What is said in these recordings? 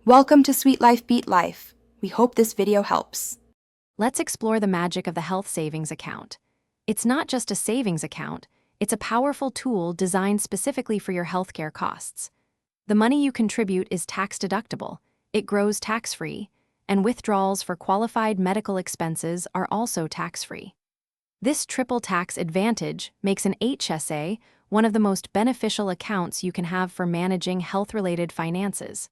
Welcome to Sweet Life Beat Life. We hope this video helps. Let's explore the magic of the health savings account. It's not just a savings account, it's a powerful tool designed specifically for your healthcare costs. The money you contribute is tax-deductible, it grows tax-free, and withdrawals for qualified medical expenses are also tax-free. This triple tax advantage makes an HSA one of the most beneficial accounts you can have for managing health-related finances.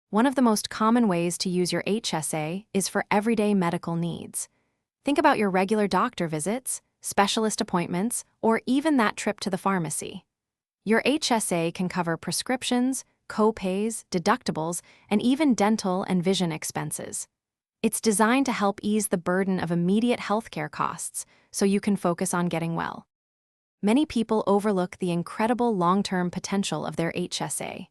One of the most common ways to use your HSA is for everyday medical needs. Think about your regular doctor visits, specialist appointments, or even that trip to the pharmacy. Your HSA can cover prescriptions, co-pays, deductibles, and even dental and vision expenses. It's designed to help ease the burden of immediate healthcare costs so you can focus on getting well. Many people overlook the incredible long-term potential of their HSA.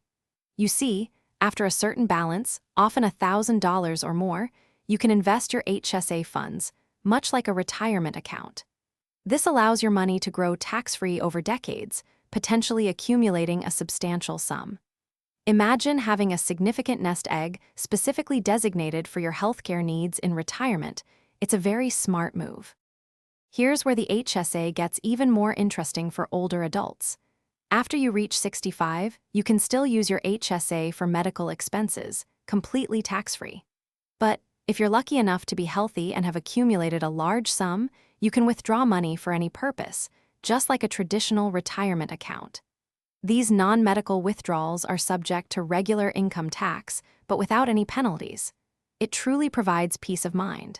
You see, after a certain balance, often $1,000 or more, you can invest your HSA funds, much like a retirement account. This allows your money to grow tax-free over decades, potentially accumulating a substantial sum. Imagine having a significant nest egg specifically designated for your healthcare needs in retirement. It's a very smart move. Here's where the HSA gets even more interesting for older adults. After you reach 65, you can still use your HSA for medical expenses, completely tax-free. But if you're lucky enough to be healthy and have accumulated a large sum, you can withdraw money for any purpose, just like a traditional retirement account. These non-medical withdrawals are subject to regular income tax, but without any penalties. It truly provides peace of mind.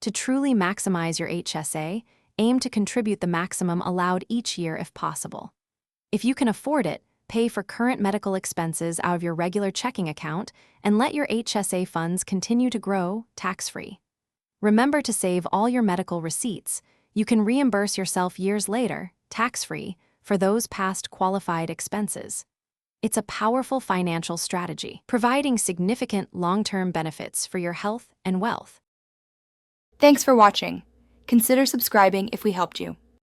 To truly maximize your HSA, aim to contribute the maximum allowed each year if possible. If you can afford it, pay for current medical expenses out of your regular checking account and let your HSA funds continue to grow tax-free. Remember to save all your medical receipts. You can reimburse yourself years later, tax-free, for those past qualified expenses. It's a powerful financial strategy, providing significant long-term benefits for your health and wealth. Thanks for watching. Consider subscribing if we helped you.